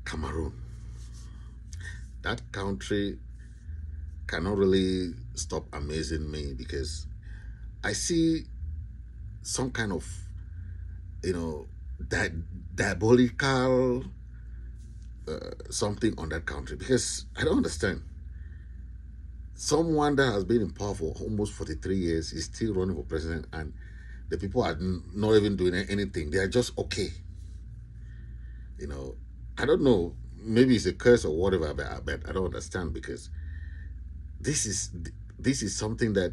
Cameroon. That country cannot really stop amazing me because I see some kind of, you know, diabolical something on that country because I don't understand. Someone that has been in power for almost 43 years is still running for president, and the people are not even doing anything. They are just okay. You know, I don't know. Maybe it's a curse or whatever, but I don't understand because this is this is something that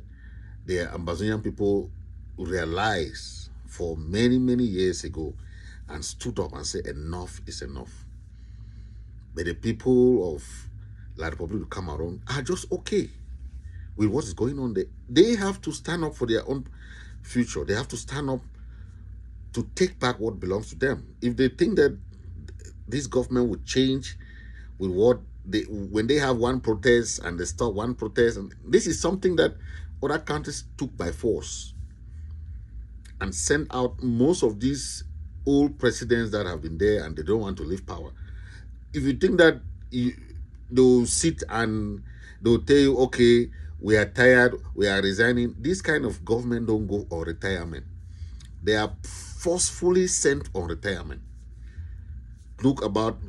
the Amazonian people realized for many years ago and stood up and said enough is enough. But the people of La Republic of Cameroon are just okay with what is going on there. They have to stand up for their own future. They have to stand up to take back what belongs to them. If they think that this government would change with what they, when they have one protest and they stop one protest, and this is something that other countries took by force and sent out most of these old presidents that have been there and they don't want to leave power. If you think that they'll sit and they'll tell you, okay, we are tired, we are resigning, this kind of government don't go on retirement. They are forcefully sent on retirement. Look about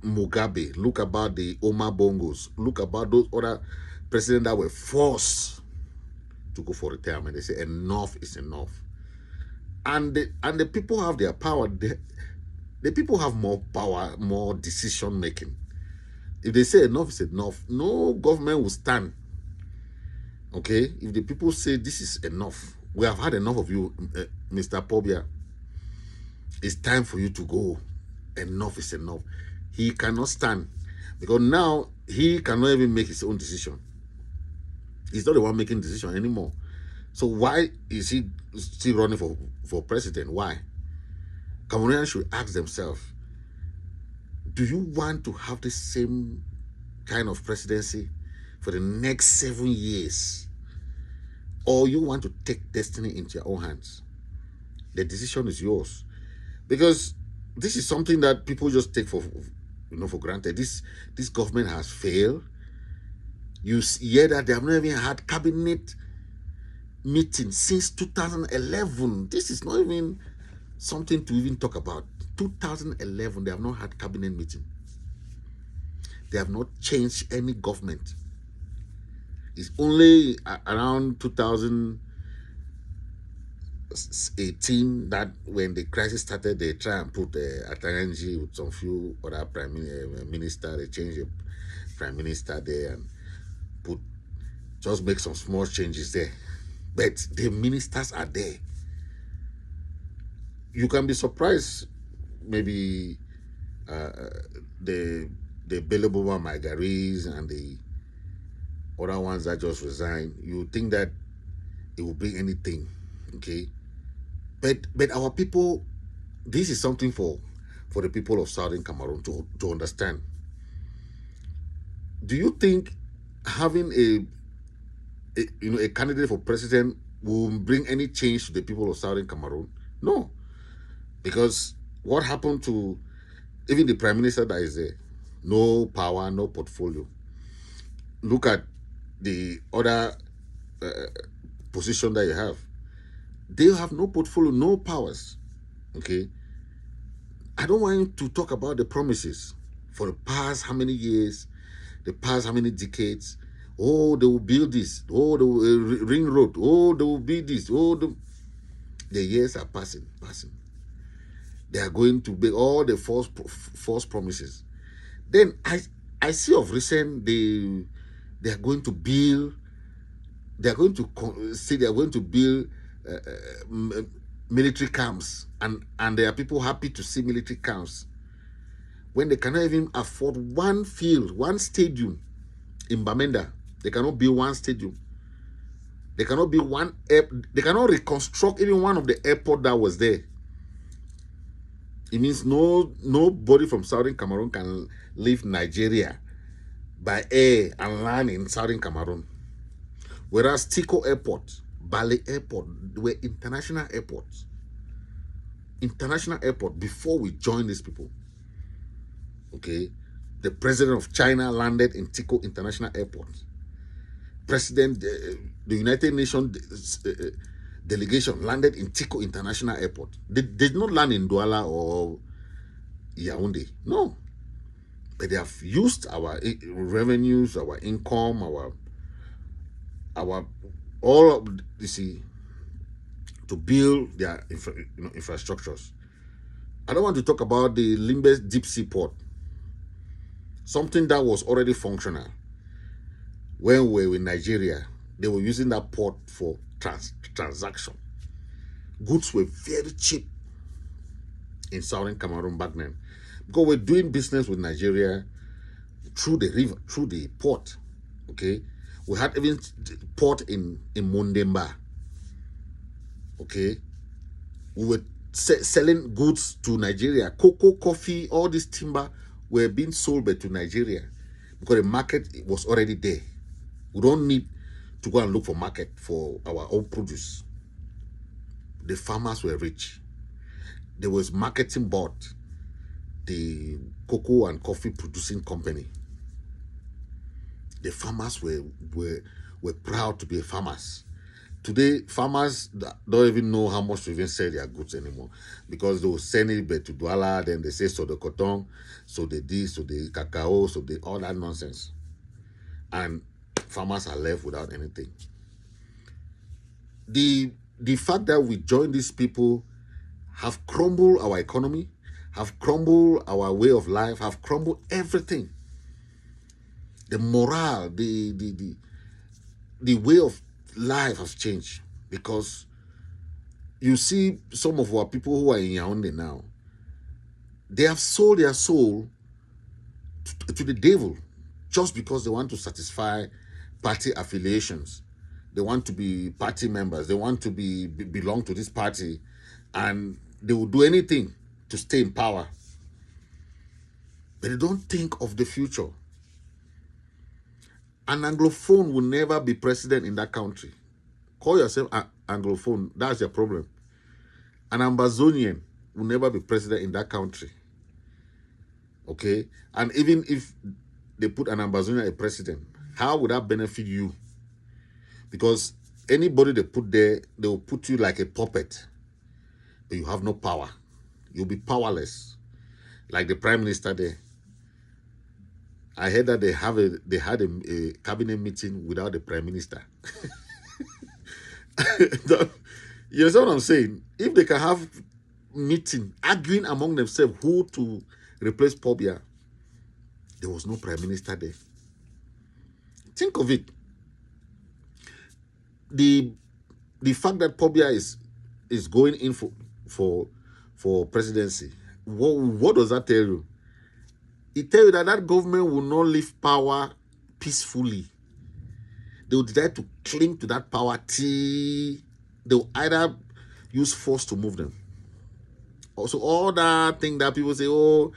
Mugabe, look about the Omar Bongos, look about those other presidents that were forced to go for retirement. They say enough is enough. And the people have their power. The people have more power, more decision making. If they say enough is enough, no government will stand. Okay? If the people say this is enough, we have had enough of you, Mr. Pobia. It's time for you to go. Enough is enough. He cannot stand because now he cannot even make his own decision. He's not the one making decision anymore. So why is he still running for president? Why? Cameroonians should ask themselves, do you want to have the same kind of presidency for the next 7 years? Or you want to take destiny into your own hands? The decision is yours. Because this is something that people just take for granted. This government has failed. You hear that they have not even had cabinet meeting since 2011. This is not even something to even talk about. 2011, they have not had cabinet meeting. They have not changed any government. It's only around 2018 that when the crisis started, they try and put Ataranji with some few other prime minister. They changed the prime minister there and just make some small changes there. But the ministers are there. You can be surprised, maybe the Beloboma Margaries and the other ones that just resigned. You think that it will bring anything, okay? But our people, this is something for the people of Southern Cameroon to understand. Do you think having a candidate for president will bring any change to the people of Southern Cameroon? No. Because what happened to even the prime minister that is there? No power, no portfolio. Look at the other position that you have. They have no portfolio, no powers. Okay? I don't want you to talk about the promises for the past how many years, the past how many decades. Oh, they will build this. Oh, they will ring road. Oh, they will build this. Oh, the years are passing. They are going to make all the false promises. Then I see of recent they are going to build. They are going to say they are going to build military camps, and there are people happy to see military camps when they cannot even afford one field, one stadium in Bamenda. They cannot build one stadium. They cannot build one. They cannot reconstruct even one of the airport that was there. It means nobody from Southern Cameroon can leave Nigeria by air and land in Southern Cameroon. Whereas Tico Airport, Bale Airport, they were international airports. International airport before we joined these people. Okay, the president of China landed in Tico International Airport. President, the United Nations delegation landed in Tico International Airport. They did not land in Douala or Yaoundé. No, but they have used our revenues, our income, our all of, you see, to build their infrastructures. I don't want to talk about the Limbes deep sea port, something that was already functional. When we were in Nigeria, they were using that port for transaction. Goods were very cheap in southern Cameroon back then, because we're doing business with Nigeria through the river, through the port. Okay, we had even port in Mondemba. Okay, we were selling goods to Nigeria. Cocoa, coffee, all this timber were being sold back to Nigeria because the market was already there. We don't need to go and look for market for our own produce. The farmers were rich. There was marketing board, the cocoa and coffee producing company. The farmers were proud to be farmers. Today, farmers don't even know how much to even sell their goods anymore, because they will send it back to Douala, then they say so the cotton, so the this, so the cacao, so the all that nonsense. And farmers are left without anything. The fact that we join these people have crumbled our economy, have crumbled our way of life, have crumbled everything. The morale, the way of life has changed, because you see some of our people who are in Yaoundé now, they have sold their soul to the devil just because they want to satisfy party affiliations. They want to be party members. They want to belong to this party, and they will do anything to stay in power. But they don't think of the future. An Anglophone will never be president in that country. Call yourself an Anglophone, that's your problem. An Ambazonian will never be president in that country. Okay? And even if they put an Ambazonian as president, how would that benefit you? Because anybody they put there, they will put you like a puppet. But you have no power. You'll be powerless. Like the prime minister there. I heard that they had a cabinet meeting without the prime minister. You understand what I'm saying? If they can have meeting, arguing among themselves who to replace Pobia, there was no prime minister there. Think of it. The fact that Pobia is going in for presidency, what does that tell you? It tells you that government will not leave power peacefully. They will decide to cling to that power till they will either use force to move them. Also, all that thing that people say, oh,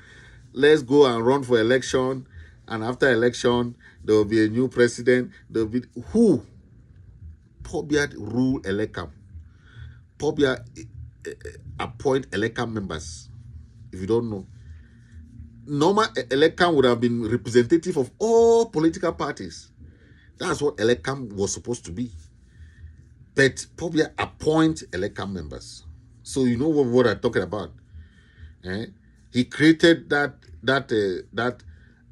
let's go and run for election, and after election, there will be a new president. There will be who? Pobia rule Elekam. Pobia appoint Elekam members. If you don't know, normal Elekam would have been representative of all political parties. That's what Elekam was supposed to be. But Pobia appoint Elekam members. So you know what I'm talking about. He created that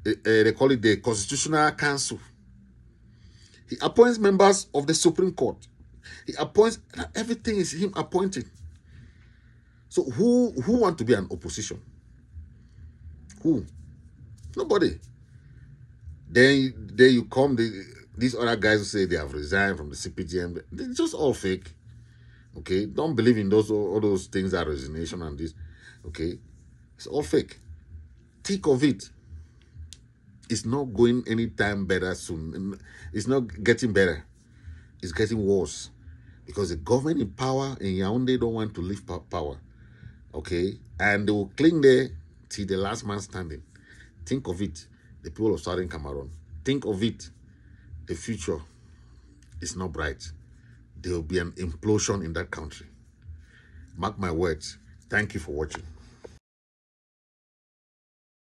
they call it the Constitutional Council. He appoints members of the Supreme Court. He appoints, everything is him appointing. So who want to be an opposition? Who? Nobody. Then you come, these other guys who say they have resigned from the CPGM. They're just all fake. Okay? Don't believe in all those things that resignation and this. Okay? It's all fake. Think of it. It's not going anytime better soon. It's not getting better. It's getting worse. Because the government in power in Yaoundé don't want to leave power. Okay? And they will cling there till the last man standing. Think of it. The people of Southern Cameroon. Think of it. The future is not bright. There will be an implosion in that country. Mark my words. Thank you for watching.